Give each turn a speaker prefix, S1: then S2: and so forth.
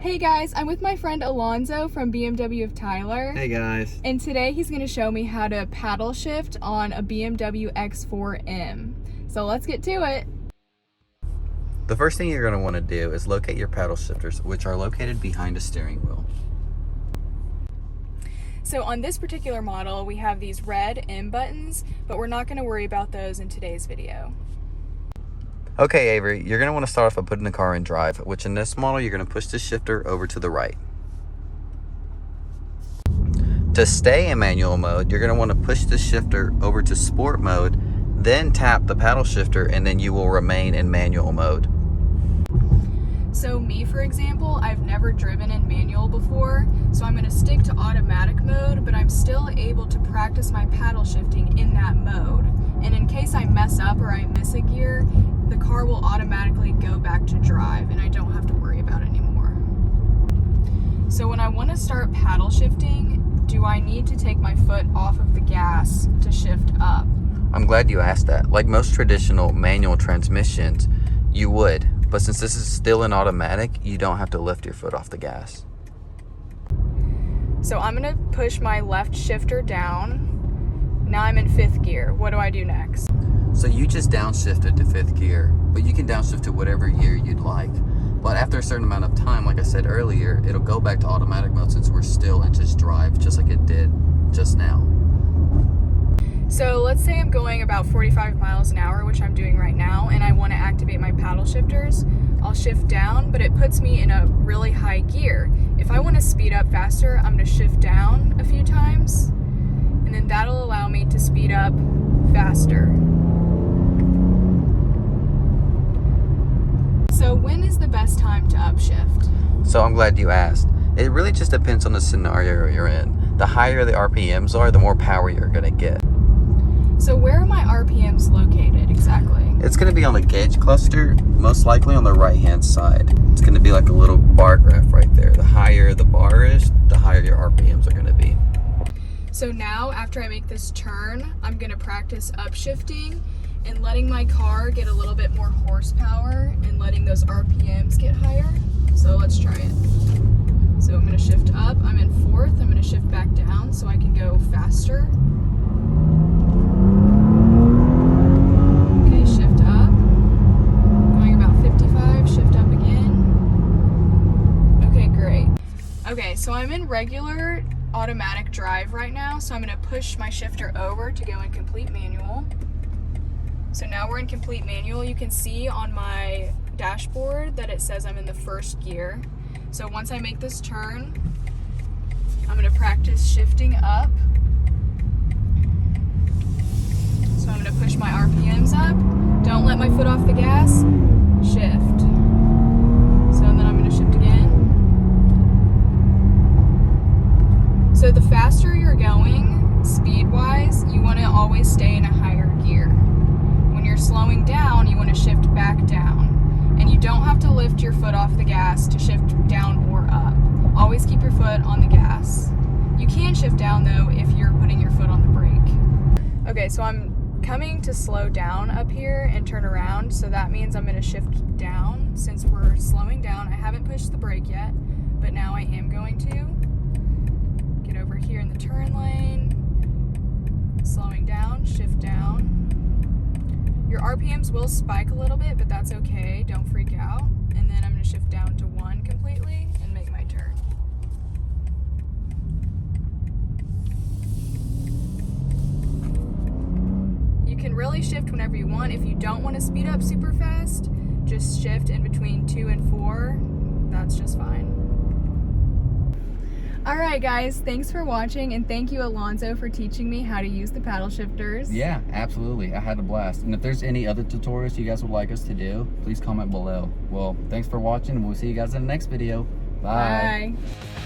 S1: Hey guys, I'm with my friend Alonzo from BMW of Tyler.
S2: Hey guys.
S1: And today he's going to show me how to paddle shift on a BMW X4 M. So let's get to it.
S2: The first thing you're going to want to do is locate your paddle shifters, which are located behind a steering wheel.
S1: So on this particular model, we have these red M buttons, but we're not going to worry about those in today's video.
S2: Okay, Avery, you're going to want to start off by putting the car in drive, which in this model, you're going to push the shifter over to the right. To stay in manual mode, you're going to want to push the shifter over to sport mode, then tap the paddle shifter, and then you will remain in manual mode.
S1: So me, for example, I've never driven in manual before, so I'm going to stick to automatic mode, but I'm still able to practice my paddle shifting in that mode. And in case I mess up or I miss a gear, the car will automatically go back to drive and I don't have to worry about it anymore. So when I want to start paddle shifting, do I need to take my foot off of the gas to shift up?
S2: I'm glad you asked that. Like most traditional manual transmissions, you would. But since this is still in automatic, you don't have to lift your foot off the gas.
S1: So I'm going to push my left shifter down. Now I'm in 5th gear. What do I do next?
S2: So you just downshifted to 5th gear, but you can downshift to whatever gear you'd like. But after a certain amount of time, like I said earlier, it'll go back to automatic mode since we're still in just drive, just like it did just now.
S1: So let's say I'm going about 45 miles an hour, which I'm doing right now, and I want to activate my paddle shifters. I'll shift down, but it puts me in a really high gear. If I want to speed up faster, I'm going to shift down a few times, and then that'll allow me to speed up faster. So when is the best time to upshift?
S2: So I'm glad you asked. It really just depends on the scenario you're in. The higher the RPMs are, the more power you're going to get.
S1: So where are my RPMs located exactly?
S2: It's going to be on the gauge cluster, most likely on the right-hand side. It's going to be like a little bar graph right there. The higher the bar is, the higher your RPMs are going to be.
S1: So now, after I make this turn, I'm going to practice upshifting and letting my car get a little bit more horsepower and letting those RPMs get higher. So let's try it. So I'm going to shift up. I'm in 4th. I'm going to shift back down so I can go faster. Okay, shift up. Going about 55, shift up again. Okay, great. Okay, so I'm in regular automatic drive right now, so I'm going to push my shifter over to go in complete manual. So now we're in complete manual. You can see on my dashboard that it says I'm in the 1st gear. So once I make this turn, I'm going to practice shifting up. So I'm going to push my RPMs up. Don't let my foot off the gas. Shift. So then I'm going to shift again. So the faster you're going, speed-wise, you want to always stay in a higher gear. When you're slowing down, you want to shift back down. And you don't have to lift your foot off the gas to shift down or up. Always keep your foot on the gas. You can shift down though if you're putting your foot on the brake. Okay, so I'm coming to slow down up here and turn around, so that means I'm going to shift down. Since we're slowing down, I haven't pushed the brake yet, but now I am going to. Get over here in the turn lane, slowing down, shift down. Your RPMs will spike a little bit, but that's okay, don't freak out. And then I'm going to shift down to 1 completely and make my turn. You can really shift whenever you want. If you don't want to speed up super fast, just shift in between 2 and 4. That's just fine. Alright guys, thanks for watching, and thank you Alonzo for teaching me how to use the paddle shifters.
S2: Yeah, absolutely. I had a blast. And if there's any other tutorials you guys would like us to do, please comment below. Well, thanks for watching, and we'll see you guys in the next video. Bye.
S1: Bye.